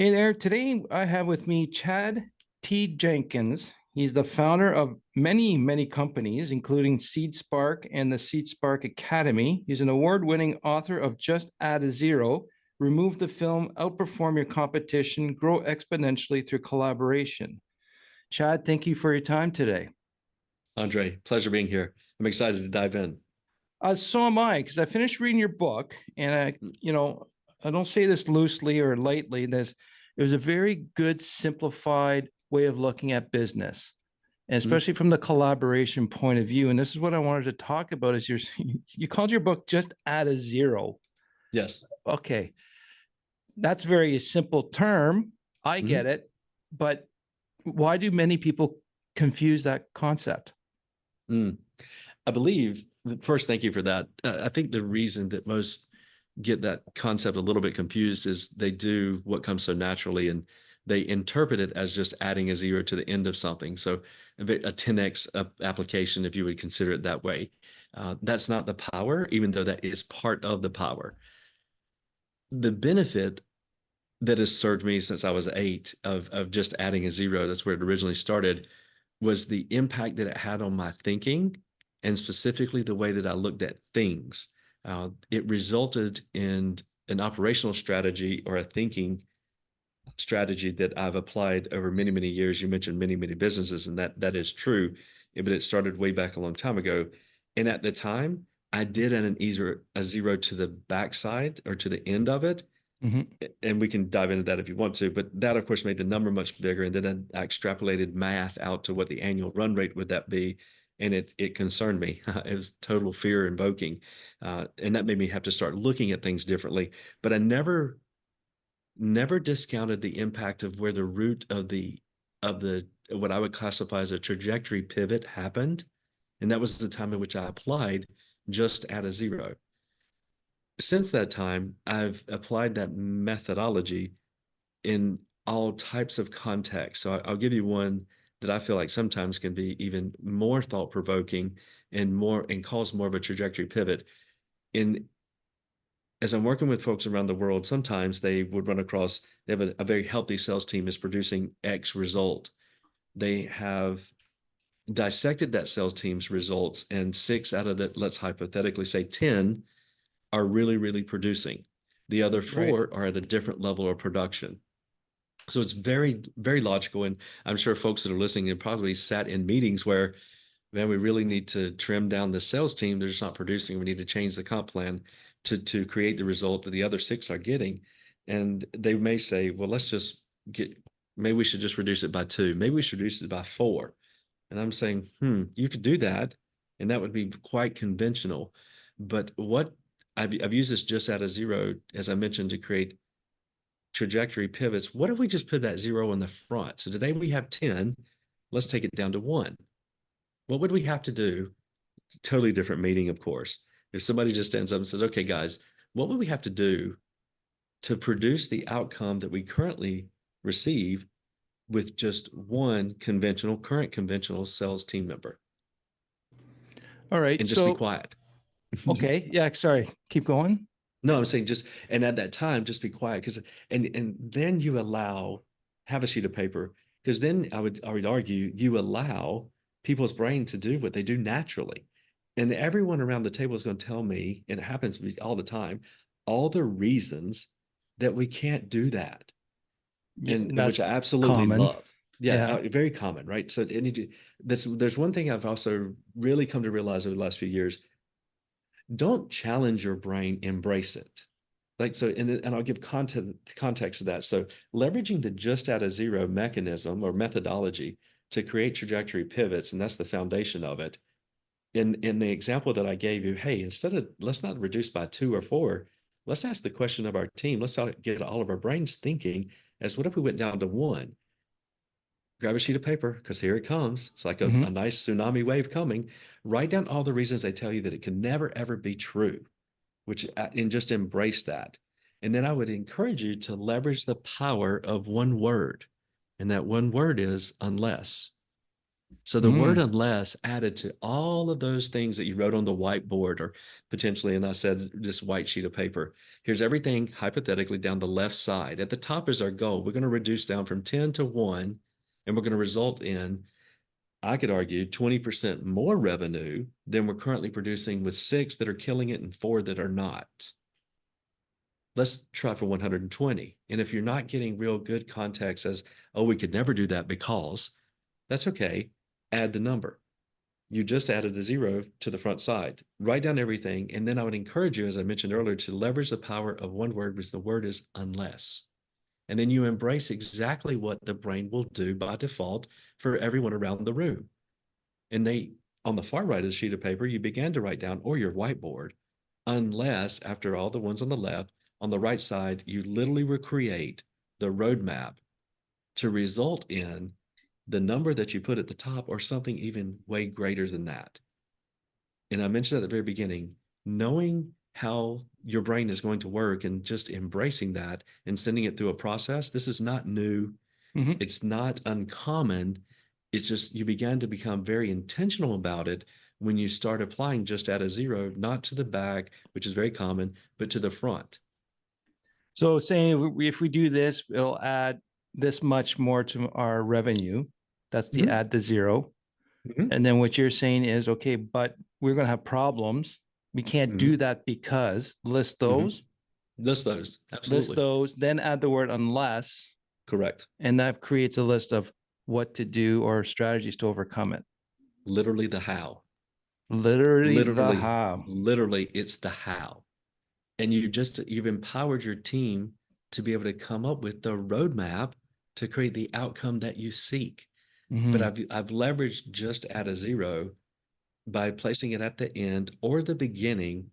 Hey there. Today I have with me Chad T. Jenkins. He's the founder of many companies, including Seed Spark and the Seed Spark Academy. He's an award-winning author of Just Add a Zero, Remove the Film, Outperform Your Competition, Grow Exponentially Through Collaboration. Chad, thank you for your time today. Andre, pleasure being here. I'm excited to dive in. So am I, because I finished reading your book, and I don't say this loosely or lightly. It was a very good, simplified way of looking at business, and Mhm. especially from the collaboration point of view. And this is what I wanted to talk about: is you called your book "Just Add a Zero." Yes. Okay, that's very simple term. I get Mhm. it, but why do many people confuse that concept? Mm. I believe, first, thank you for that. I think the reason that most get that concept a little bit confused is they do what comes so naturally and they interpret it as just adding a zero to the end of something. So a 10x application, if you would consider it that way. That's not the power, even though that is part of the power. The benefit that has served me since I was eight of just adding a zero, that's where it originally started, was the impact that it had on my thinking and specifically the way that I looked at things. It resulted in an operational strategy or a thinking strategy that I've applied over many years. You mentioned many businesses, and that is true, but it started way back a long time ago. And at the time, I did add a zero to the backside or to the end of it, Mhm. and we can dive into that if you want to, but that of course made the number much bigger. And then I extrapolated math out to what the annual run rate would that be. And it concerned me. It was total fear invoking. And that made me have to start looking at things differently. But I never discounted the impact of where the root of the what I would classify as a trajectory pivot happened. And that was the time in which I applied just at a zero. Since that time, I've applied that methodology in all types of contexts. So I'll give you one that I feel like sometimes can be even more thought provoking and cause more of a trajectory pivot. In As I'm working with folks around the world, sometimes they would run across they have a very healthy sales team is producing X result. They have dissected that sales team's results, and six out of the, let's hypothetically say 10, are really producing. The other Right. four are at a different level of production. So it's very logical. And I'm sure folks that are listening have probably sat in meetings where, man, we really need to trim down the sales team. They're just not producing. We need to change the comp plan to create the result that the other six are getting. And they may say, well, maybe we should just reduce it by two. Maybe we should reduce it by four. And I'm saying, you could do that. And that would be quite conventional. But I've used this just out of zero, as I mentioned, to create trajectory pivots. What if we just put that zero in the front? So today we have 10. Let's take it down to one. What would we have to do? Totally different meeting, of course. If somebody just stands up and says, okay, guys, what would we have to do to produce the outcome that we currently receive with just one current conventional sales team member? All right. And just be So, quiet. okay. Yeah. Sorry. Keep going. No, I'm saying and at that time, just be quiet and then have a sheet of paper, because then I would argue you allow people's brain to do what they do naturally. And everyone around the table is going to tell me, and it happens to me all the time, all the reasons that we can't do that. Yeah, And which that's I absolutely common. love. Yeah, Yeah. very common, right? So there's one thing I've also really come to realize over the last few years: don't challenge your brain, embrace it. Like so, and I'll give context to that. So leveraging the just out of zero mechanism or methodology to create trajectory pivots, and that's the foundation of it. In the example that I gave you, hey, let's not reduce by two or four, let's ask the question of our team. Let's get all of our brains thinking as what if we went down to one? Grab a sheet of paper, because here it comes. It's like a Hmm. nice tsunami wave coming. Write down all the reasons they tell you that it can never ever be true, and just embrace that. And then I would encourage you to leverage the power of one word. And that one word is unless. So the word Mm, unless added to all of those things that you wrote on the whiteboard or potentially, and I said this white sheet of paper. Here's everything hypothetically down the left side. At the top is our goal. We're going to reduce down from 10 to 1, and we're going to result in, I could argue, 20% more revenue than we're currently producing with 6 that are killing it and 4 that are not. Let's try for 120. And if you're not getting real good context as, oh, we could never do that because, that's okay. Add the number. You just added a 0 to the front side. Write down everything. And then I would encourage you, as I mentioned earlier, to leverage the power of one word, which the word is unless. And then you embrace exactly what the brain will do by default for everyone around the room. And they, on the far right of the sheet of paper, you began to write down, or your whiteboard, unless after all the ones on the left, on the right side, you literally recreate the roadmap to result in the number that you put at the top or something even way greater than that. And I mentioned at the very beginning, knowing how your brain is going to work and just embracing that and sending it through a process. This is not new. mhm. It's not uncommon. It's just you began to become very intentional about it when you start applying just at a 0, not to the back, which is very common, but to the front. So saying if we do this, it'll add this much more to our revenue. That's the Mhm. add to zero. Mhm. And then what you're saying is, okay, but we're going to have problems. We can't Mhm. do that because Mhm. list Those, absolutely. those, then add the word unless, Correct. and that creates a list of what to do or strategies to overcome it. Literally the how. Literally the Literally, how. literally, it's the how. And you've empowered your team to be able to come up with the roadmap to create the outcome that you seek. But Mm-hmm. I've leveraged just at a 0 by placing it at the end or the beginning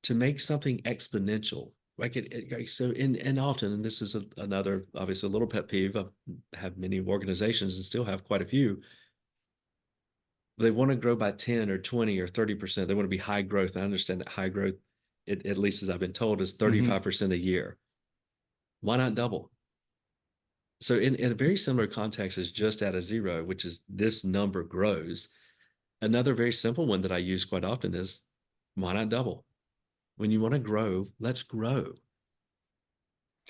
to make something exponential. So and often, and this is another obviously a little pet peeve. I have many organizations and still have quite a few. They want to grow by 10 or 20 or 30%. They want to be high growth. I understand that high growth, at least as I've been told, is Mm-hmm. 35% a year. Why not double? So in a very similar context as just at a 0, which is this number grows, another very simple one that I use quite often is why not double? When you want to grow, let's grow.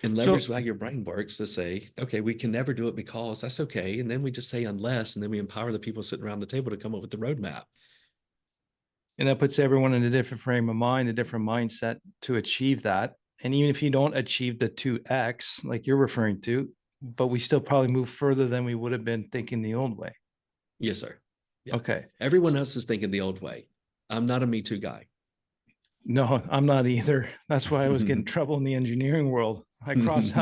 And leverage So, how your brain works to say, okay, we can never do it because that's okay. And then we just say unless, and then we empower the people sitting around the table to come up with the roadmap. and that puts everyone in a different frame of mind, a different mindset to achieve that. And even if you don't achieve the 2x, like you're referring to, but we still probably move further than we would have been thinking the old way. Yes, sir. Yeah. Okay. Everyone else is thinking the old way. I'm not a Me Too guy. No, I'm not either. That's why I was getting trouble in the engineering world. I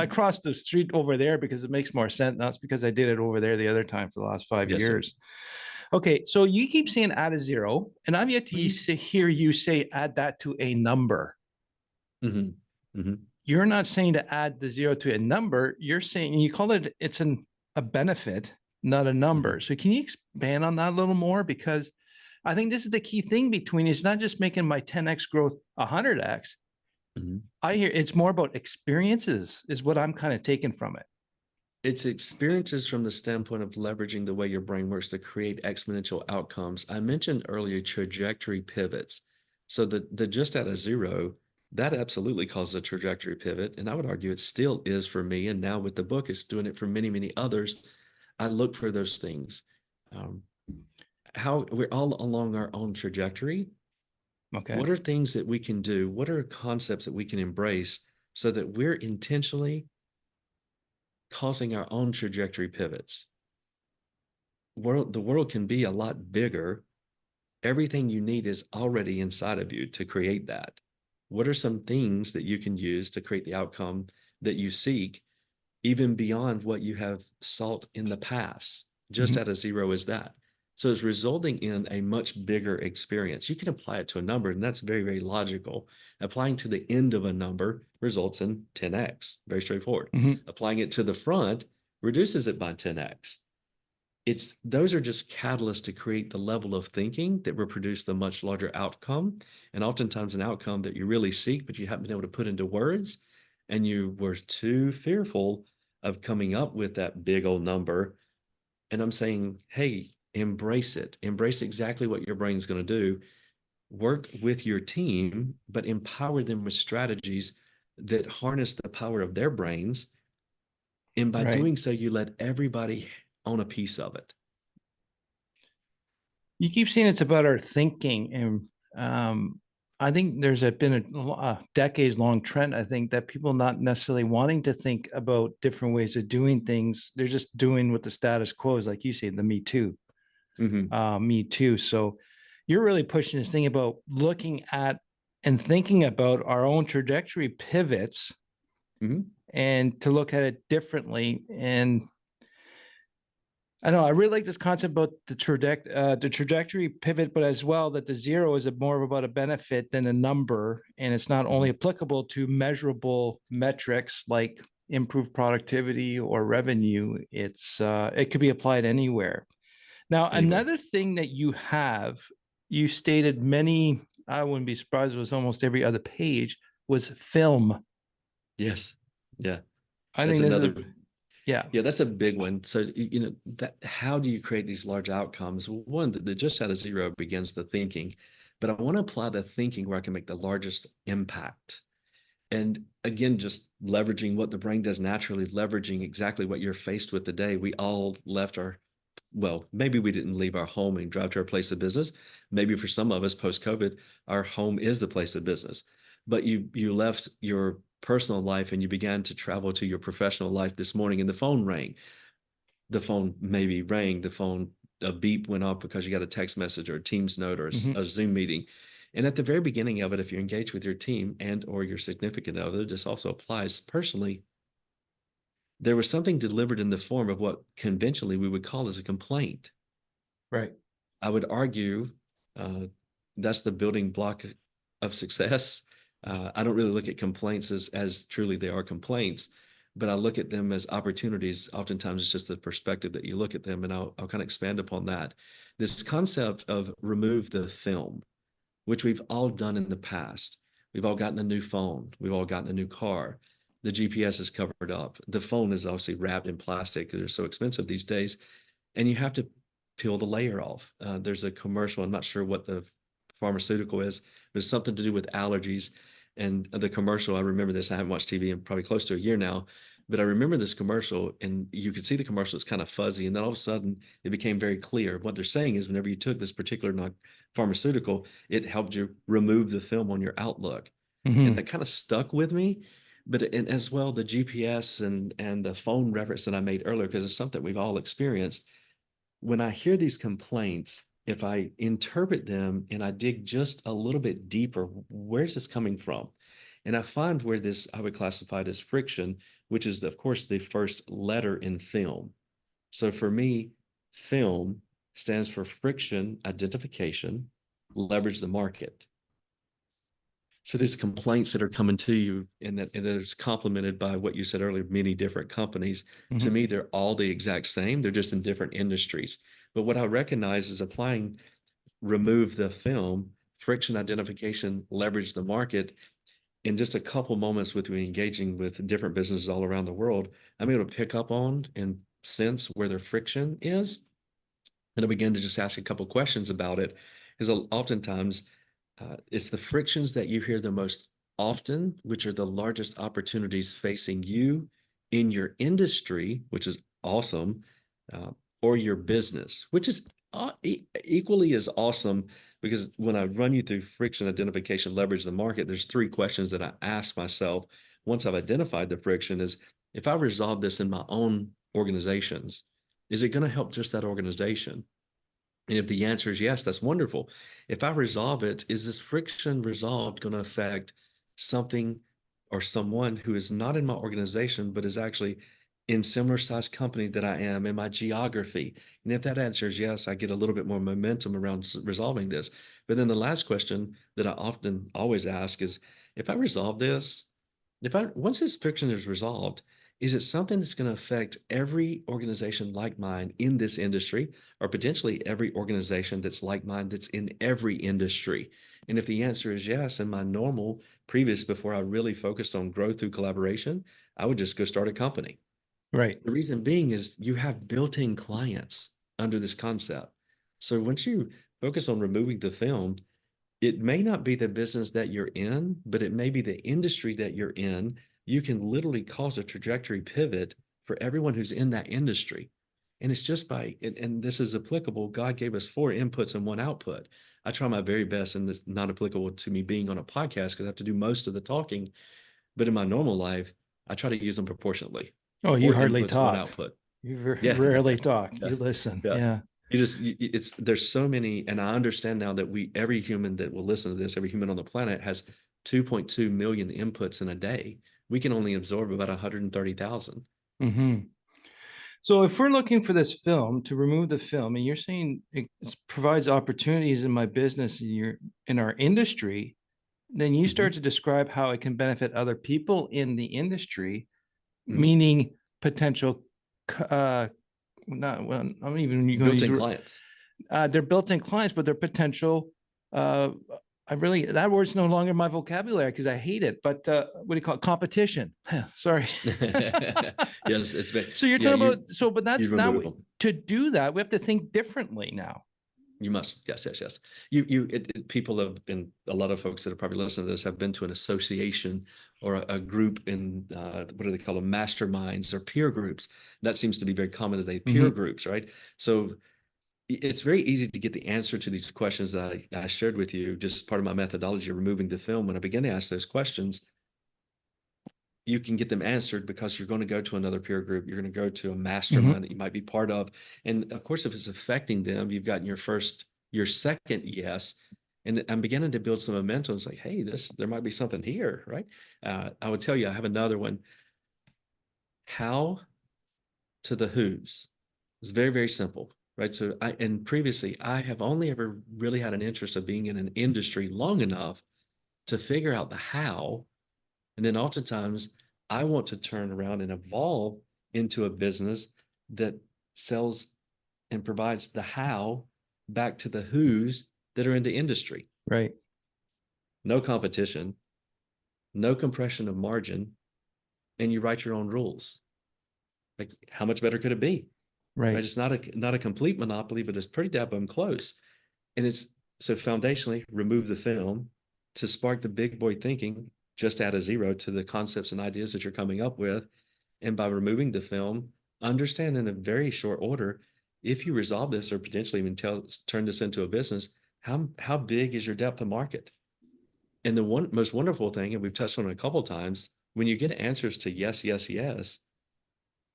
crossed the street over there because it makes more sense. That's because I did it over there the other time for the last 5 Yes, sir. years. Okay, so you keep saying add a zero, and I've yet to Mhm. hear you say add that to a number. Mhm. Mhm. You're not saying to add the zero to a number. You're saying you call it a benefit, not a number. Mhm. So can you expand on that a little more? Because I think this is the key thing between it's not just making my 10x growth 100x. Mhm. I hear it's more about experiences, is what I'm kind of taking from it. It's experiences from the standpoint of leveraging the way your brain works to create exponential outcomes. I mentioned earlier trajectory pivots. So the just at a 0, that absolutely causes a trajectory pivot. And I would argue it still is for me. And now with the book, it's doing it for many, many others. I look for those things. Um, how we're all along our own trajectory. Okay. What are things that we can do? What are concepts that we can embrace so that we're intentionally causing our own trajectory pivots? The world can be a lot bigger. Everything you need is already inside of you to create that. What are some things that you can use to create the outcome that you seek, even beyond what you have sought in the past? Just Mhm. at a 0 is that. So it's resulting in a much bigger experience. You can apply it to a number, and that's very, very logical. Applying to the end of a number results in 10x, very straightforward. Mhm. Applying it to the front reduces it by 10x. Those are just catalysts to create the level of thinking that will produce the much larger outcome, and oftentimes an outcome that you really seek but you haven't been able to put into words, and you were too fearful of coming up with that big old number. And I'm saying, hey, embrace it. Embrace exactly what your brain's going to do. Work with your team, but empower them with strategies that harness the power of their brains. And by Right. doing so, you let everybody own a piece of it. You keep saying it's about our thinking, and I think been a decades long trend. I think that people not necessarily wanting to think about different ways of doing things. They're just doing what the status quo is, like you say, the Mm-hmm. Me Too. So you're really pushing this thing about looking at and thinking about our own trajectory pivots Mm-hmm. and to look at it differently. And I know I really like this concept about the trajectory pivot, but as well that the zero is more about a benefit than a number, and it's not only applicable to measurable metrics like improved productivity or revenue. It could be applied anywhere. Now, Anywhere. another thing that you stated many, I wouldn't be surprised, it was almost every other page, was film. Yes. Yeah. I That's think this is, another. yeah. Yeah, that's a big one. So, that how do you create these large outcomes? Well, one, the just out of zero begins the thinking, but I want to apply the thinking where I can make the largest impact. And again, just leveraging what the brain does naturally, leveraging exactly what you're faced with today. We all left well, maybe we didn't leave our home and drive to our place of business. Maybe for some of us post COVID, our home is the place of business. But you left your personal life and you began to travel to your professional life this morning and the phone rang. The phone maybe rang, the phone, a beep went off because you got a text message or a Teams note or Mhm. a Zoom meeting. And at the very beginning of it, if you engage with your team and or your significant other, this also applies personally, there was something delivered in the form of what conventionally we would call as a complaint. Right. I would argue uh, that's the building block of success. I don't really look at complaints as truly they are complaints, but I look at them as opportunities. Oftentimes, it's just the perspective that you look at them, and I'll kind of expand upon that. This concept of remove the film, which we've all done in the past. We've all gotten a new phone. We've all gotten a new car. The GPS is covered up. The phone is obviously wrapped in plastic because they're so expensive these days, and you have to peel the layer off. There's a commercial. I'm not sure what the pharmaceutical is, but it's something to do with allergies. And the commercial, I remember this. I haven't watched TV in probably close to a year now, but I remember this commercial, and you could see the commercial is kind of fuzzy, and then all of a sudden it became very clear. What they're saying is, whenever you took this particular pharmaceutical, it helped you remove the film on your Outlook, and Mhm. that kind of stuck with me. But and as well, the GPS and the phone reference that I made earlier, because it's something we've all experienced. When I hear these complaints, if I interpret them and I dig just a little bit deeper, where's this coming from? And I find where this I would classify it as friction, which is, of course, the first letter in film. So for me, film stands for friction identification, leverage the market. So there's complaints that are coming to you, and that it's complemented by what you said earlier, many different companies. To Mhm. me, they're all the exact same. They're just in different industries. But what I recognize is applying remove the film, friction identification, leverage the market. In just a couple moments with me engaging with different businesses all around the world, I'm able to pick up on and sense where their friction is, and I began to just ask a couple questions about it. Because oftentimes it's the frictions that you hear the most often, which are the largest opportunities facing you in your industry, which is awesome, uh, or your business, which is equally as awesome. Because when I run you through friction identification, leverage the market, there's three questions that I ask myself once I've identified the friction is, if I resolve this in my own organizations, is it going to help just that organization? And if the answer is yes, that's wonderful. If I resolve it, is this friction resolved going to affect something or someone who is not in my organization, but is actually in similar size company that I am in my geography? And if that answer is yes, I get a little bit more momentum around resolving this. But then the last question that I often always ask is, if I resolve this, if I once this friction is resolved, is it something that's going to affect every organization like mine in this industry, or potentially every organization that's like mine that's in every industry? And if the answer is yes, in my normal previous, before I really focused on growth through collaboration, I would just go start a company. Right. The reason being is you have built-in clients under this concept. So once you focus on removing the film, it may not be the business that you're in, but it may be the industry that you're in. You can literally cause a trajectory pivot for everyone who's in that industry. And it's just by, and this is applicable. God gave us 4 inputs and 1 output. I try my very best, and it's not applicable to me being on a podcast because I have to do most of the talking. But in my normal life, I try to use them proportionately. Oh, you 4 hardly inputs, 1 talk. output. You Yeah. rarely talk. Yeah. You listen. Yeah. Yeah. It's there's so many, and I understand now that every human that will listen to this, every human on the planet has 2.2 million inputs in a day. We can only absorb about 130,000. Mm-hmm. So if we're looking for this film to remove the film, and you're saying it provides opportunities in my business in our industry, then you start to describe how it can benefit other people in the industry, meaning potential not well, I'm even going to Built-in use clients. they're built-in clients, but they're potential that word's no longer in my vocabulary because I hate it. But what do you call it? Competition. Sorry. Yes, it's been. So you're Yeah, talking about but that's you now remove them. to do that, we have to think differently now. You must. Yes, yes, yes. People have been, a lot of folks that have probably listened to this have been to an association or a group in, what do they call them? Masterminds or peer groups. That seems to be very common today, peer groups, right? So it's very easy to get the answer to these questions that I shared with you, just part of my methodology of removing the film. When I begin to ask those questions, you can get them answered because you're going to go to another peer group. You're going to go to a mastermind that you might be part of. And of course, if it's affecting them, you've gotten your second yes. And I'm beginning to build some momentum. It's like, hey, there might be something here, right? I would tell you, I have another one. How to the who's. It's very, very simple, right? So and previously, I have only ever really had an interest of being in an industry long enough to figure out the how. And then oftentimes I want to turn around and evolve into a business that sells and provides the how back to the who's that are in the industry. Right. No competition, no compression of margin, and you write your own rules. Like, how much better could it be? Right? Right. It's not a complete monopoly, but it's pretty damn close. And it's so foundationally remove the film to spark the big boy thinking, just add a 0 to the concepts and ideas that you're coming up with. And by removing the film, understand in a very short order, if you resolve this or potentially even turn this into a business, how big is your depth of market? And the most wonderful thing, and we've touched on it a couple of times, when you get answers to yes, yes, yes,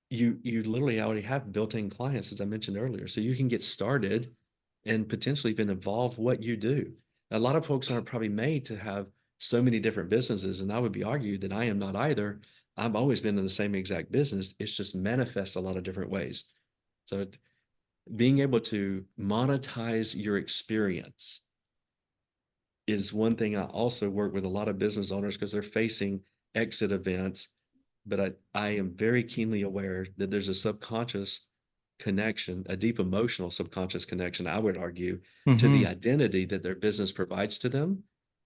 you literally already have built-in clients, as I mentioned earlier. So you can get started and potentially even evolve what you do. A lot of folks aren't probably made to have so many different businesses, and I would be argued that I am not either. I've always been in the same exact business. It's just manifest a lot of different ways. So being able to monetize your experience is one thing. I also work with a lot of business owners because they're facing exit events, but I am very keenly aware that there's a subconscious connection, a deep emotional subconscious connection, I would argue, to the identity that their business provides to them.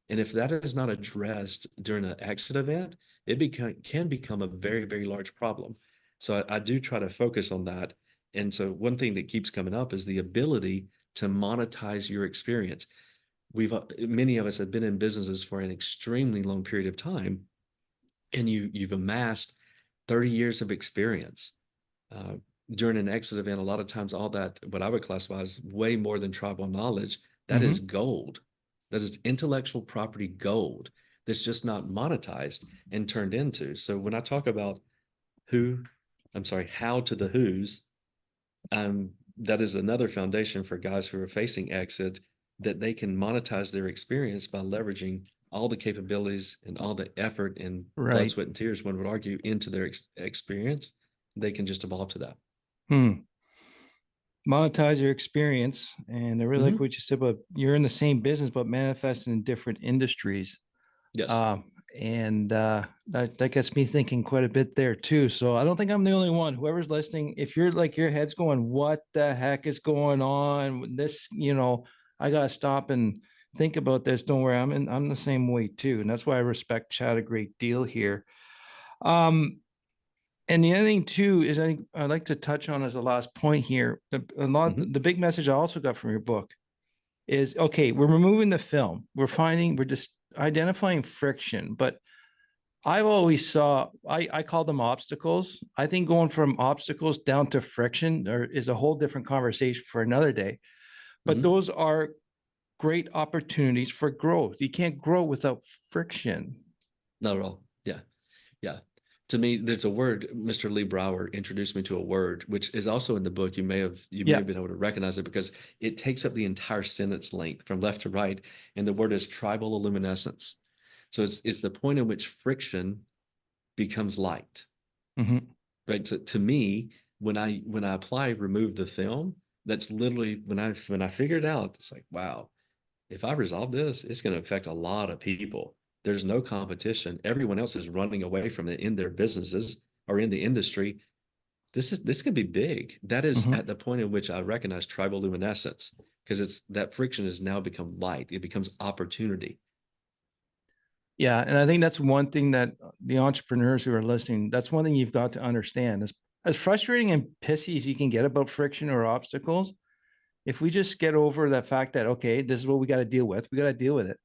And if that is not addressed during an exit event, it can become a very, very large problem. So I do try to focus on that. And so one thing that keeps coming up is the ability to monetize your experience. Many of us have been in businesses for an extremely long period of time, and you've amassed 30 years of experience. During an exit event, a lot of times all that, what I would classify as way more than tribal knowledge, that is gold. That is intellectual property gold that's just not monetized and turned into. So when I talk about how to the who's, that is another foundation for guys who are facing exit, that they can monetize their experience by leveraging all the capabilities and all the effort and blood, sweat, and tears, one would argue, into their experience. They can just evolve to that. Monetize your experience. And I really like what you said about you're in the same business, but manifesting in different industries. Yes. And that gets me thinking quite a bit there too. So I don't think I'm the only one. Whoever's listening, if you're like your head's going, what the heck is going on? This, I gotta stop and think about this. Don't worry, I'm the same way too. And that's why I respect Chad a great deal here. And the other thing too is I think I'd like to touch on as a last point here. Mhm, The big message I also got from your book is okay, we're removing the film. We're just identifying friction, but I've always saw I call them obstacles. I think going from obstacles down to friction is a whole different conversation for another day. But mhm. those are great opportunities for growth. You can't grow without friction. Not at all. Yeah. Yeah. To me, there's a word, Mr. Lee Brower introduced me to a word, which is also in the book. You may have Yeah. been able to recognize it because it takes up the entire sentence length from left to right. And the word is triboluminescence. So it's the point in which friction becomes light. Mhm. Right. To me, when I apply remove the film, that's literally when I figured it out, it's like, wow, if I resolve this, it's going to affect a lot of people. There's no competition. Everyone else is running away from it in their businesses or in the industry. This can be big. That is Mhm. at the point in which I recognize triboluminescence because it's that friction has now become light. It becomes opportunity. Yeah, and I think that's one thing that the entrepreneurs who are listening, that's one thing you've got to understand. As frustrating and pissy as you can get about friction or obstacles, if we just get over the fact that okay, this is what we got to deal with, we got to deal with it.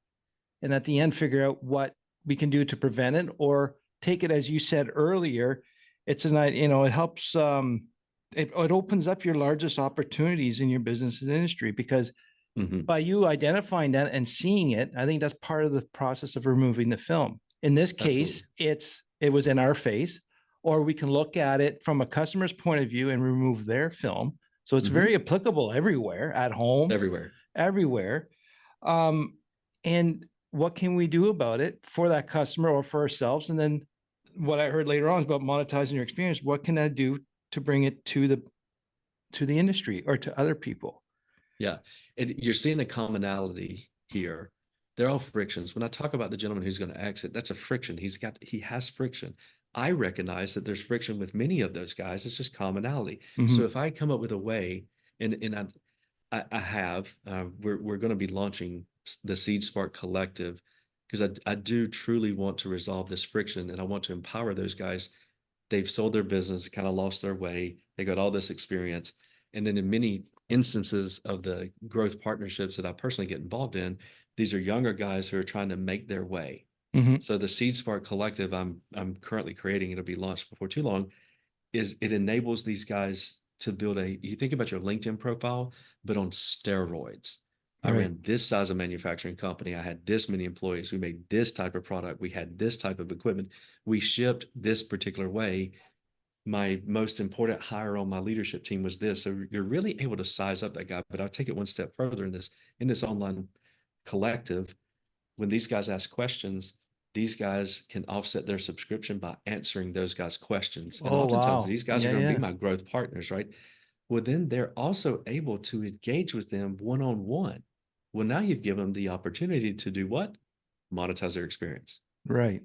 And at the end figure out what we can do to prevent it or take it as you said earlier, it's an it helps it opens up your largest opportunities in your business and industry because Mhm. by you identifying that and seeing it, I think that's part of the process of removing the film. In this case, Absolutely. it was in our face, or we can look at it from a customer's point of view and remove their film. So it's Mhm. very applicable everywhere, at home, Everywhere. everywhere. Um, and what can we do about it for that customer or for ourselves? And then what I heard later on is about monetizing your experience. What can that do to bring it to the industry or to other people? Yeah. And you're seeing a commonality here. They're all frictions. When I talk about the gentleman who's going to exit, that's a friction. He has friction. I recognize that there's friction with many of those guys. It's just commonality. So Mhm. if I come up with a way, and I have, we're going to be launching the Seed Spark Collective because I do truly want to resolve this friction and I want to empower those guys. They've sold their business, kind of lost their way. They got all this experience. And then in many instances of the growth partnerships that I personally get involved in, these are younger guys who are trying to make their way. Mhm. So the Seed Spark Collective I'm currently creating, it'll be launched before too long, is it enables these guys to build you think about your LinkedIn profile, but on steroids. I Right. ran this size of manufacturing company. I had this many employees. We made this type of product. We had this type of equipment. We shipped this particular way. My most important hire on my leadership team was this. So you're really able to size up that guy. But I'll take it one step further in this online collective. When these guys ask questions, these guys can offset their subscription by answering those guys' questions. And Oh, oftentimes wow. these guys are Yeah, going to be yeah. my growth partners, right? Well, then they're also able to engage with them one on one. Well, now you've given them the opportunity to do what? Monetize their experience. Right.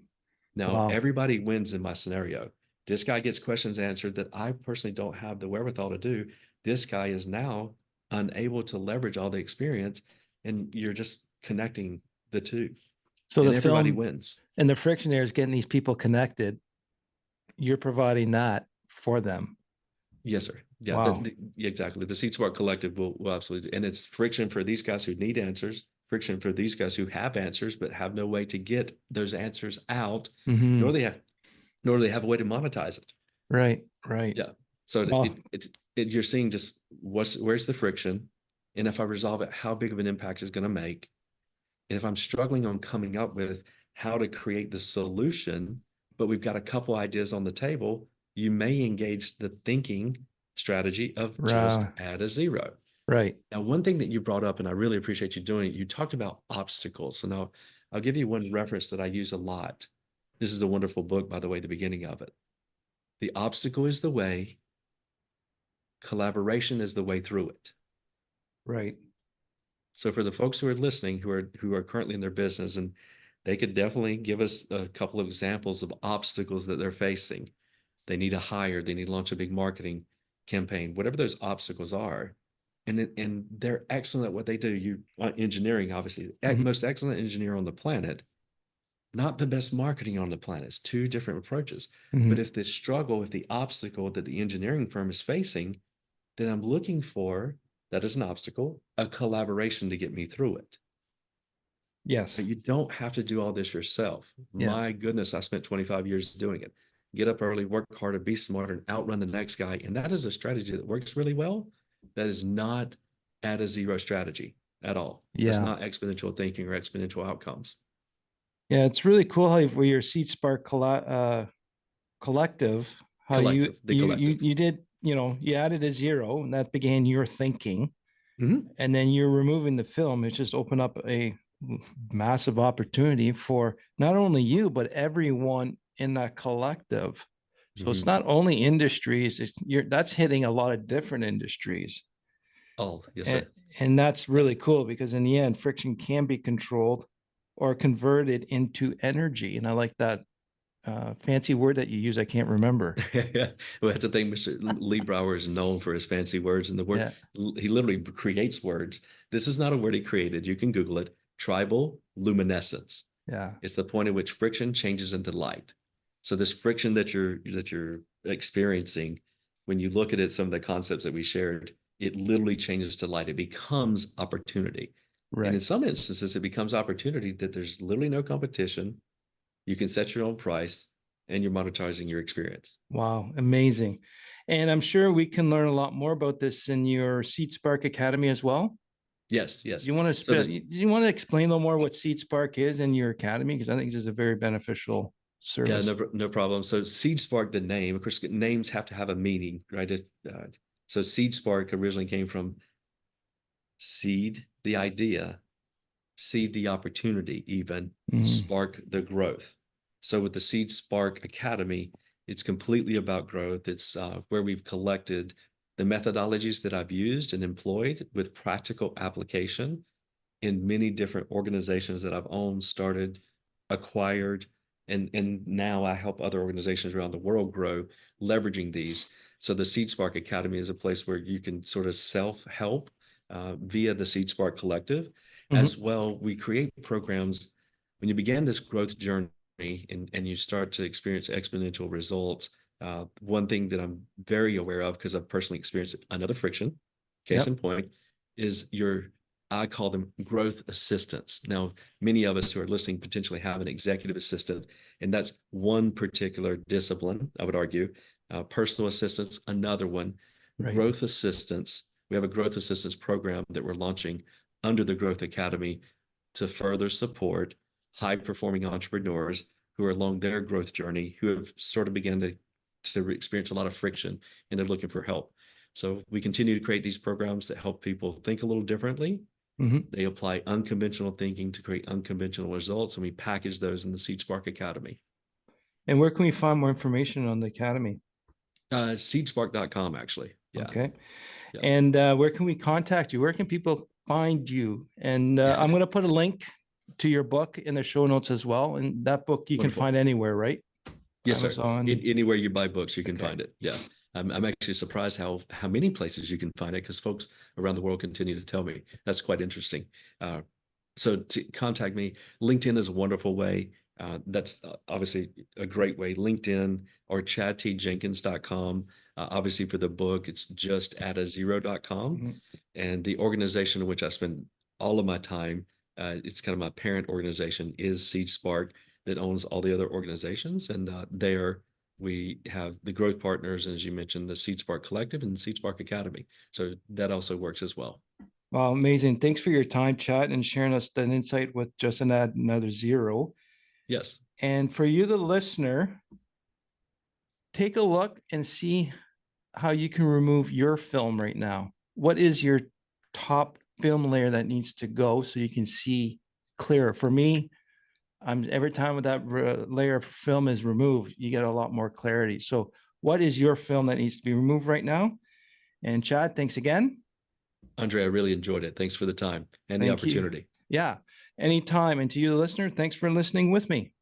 Now, Wow. everybody wins in my scenario. This guy gets questions answered that I personally don't have the wherewithal to do. This guy is now unable to leverage all the experience, and you're just connecting the two, So the and everybody film wins. and the friction there is getting these people connected. You're providing that for them. Yes, sir. Yeah, Wow. exactly. The Seed Smart Collective will absolutely, and it's friction for these guys who need answers, friction for these guys who have answers but have no way to get those answers out, nor Hmm. they have, nor do they have a way to monetize it. Right. Right. Yeah. So Well, you're seeing just where's the friction, and if I resolve it, how big of an impact is going to make, and if I'm struggling on coming up with how to create the solution, but we've got a couple ideas on the table, you may engage the thinking strategy of just add a zero. right. Now, one thing that you brought up, and I really appreciate you doing it, you talked about obstacles. So now I'll give you one reference that I use a lot. This is a wonderful book, by the way, the beginning of it. The obstacle is the way, collaboration is the way through it. Right. So for the folks who are listening, who are currently in their business, and they could definitely give us a couple of examples of obstacles that they're facing. They need a hire, they need to launch a big marketing campaign, whatever those obstacles are. And they're excellent at what they do. You engineering, obviously, Mhm. most excellent engineer on the planet. not the best marketing on the planet. It's two different approaches. But Mhm. if the struggle, if the obstacle that the engineering firm is facing, then I'm looking for, that is an obstacle, a collaboration to get me through it. Yes. But you don't have to do all this yourself. Yeah. My goodness, I spent 25 years doing it. Get up early, work harder, be smarter, and outrun the next guy. And that is a strategy that works really well. That is not at a zero strategy at all. That's Yeah. not exponential thinking or exponential outcomes. Yeah. It's really cool how for your Seed Spark collective, how you Collective, the you you collective. you did, you added a zero and that began your thinking, Mhm. and then you're removing the film. It just opened up a massive opportunity for not only you but everyone in that collective. So it's Mhm. not only industries, that's hitting a lot of different industries. Oh, yes, and sir. and that's Yeah. really cool because in the end friction can be controlled or converted into energy. And I like that fancy word that you use. I can't remember. Well, that's the thing. Mr. Liebauer is known for his fancy words, and the word Yeah. he literally creates words. This is not a word he created. You can Google it. Tribal luminescence. Yeah. It's the point at which friction changes into light. So this friction that you're experiencing, when you look at it, some of the concepts that we shared, it literally changes to light. It becomes opportunity. And in Right. some instances, it becomes opportunity that there's literally no competition. You can set your own price and you're monetizing your experience. Wow, amazing. And I'm sure we can learn a lot more about this in your Seed Spark Academy as well. Yes, Do yes. you want to So this, do you want to explain a little more what Seed Spark is in your academy? Because I think this is a very beneficial yeah, service. no problem. So Seed Spark, the name, of course, names have to have a meaning, right? So Seed Spark originally came from seed, the idea, seed the opportunity, even Mhm. spark the growth. So with the Seed Spark Academy, it's completely about growth. It's where we've collected the methodologies that I've used and employed with practical application in many different organizations that I've owned, started, acquired, and now I help other organizations around the world grow, leveraging these. So the Seed Spark Academy is a place where you can sort of self-help via the Seed Spark Collective. As Mhm. well, we create programs when you begin this growth journey and you start to experience exponential results. One thing that I'm very aware of, because I've personally experienced another friction, case in Yep. point, is your, I call them growth assistants. Now, many of us who are listening potentially have an executive assistant, and that's one particular discipline, I would argue. Personal assistants, another one. Right. Growth assistants. We have a growth assistance program that we're launching under the Growth Academy to further support high performing entrepreneurs who are along their growth journey, who have sort of begun to experience a lot of friction and they're looking for help. So we continue to create these programs that help people think a little differently. Mhm. They apply unconventional thinking to create unconventional results, and we package those in the Seed Spark Academy. And where can we find more information on the academy? Seedspark.com, actually. Yeah. Okay. Yeah. And where can we contact you? Where can people find you? And I'm going to put a link to your book in the show notes as well. And that book you can Wonderful. find anywhere, right? Yes, sir. Amazon. Anywhere you buy books, you can Okay. find it. Yeah. I'm actually surprised how many places you can find it because folks around the world continue to tell me. That's quite interesting. Uh, so to contact me, LinkedIn is a wonderful way. That's obviously a great way. LinkedIn or chadtjenkins.com. Obviously, for the book, it's just at a zero.com. Mhm. And the organization in which I spend all of my time, it's kind of my parent organization, is Seed Spark, that owns all the other organizations. And there we have the growth partners, and as you mentioned, the Seed Spark Collective and Seed Spark Academy. So that also works as well. Well, amazing. Thanks for your time, chat, and sharing us an insight with just another zero. Yes. And for you, the listener, take a look and see how you can remove your film right now. What is your top film layer that needs to go so you can see clearer? For me, I'm every time that layer of film is removed, you get a lot more clarity. So, what is your film that needs to be removed right now? And Chad, thanks again. Andre, I really enjoyed it. Thanks for the time and the Thank you. opportunity. Yeah, anytime. And to you, the listener, thanks for listening with me.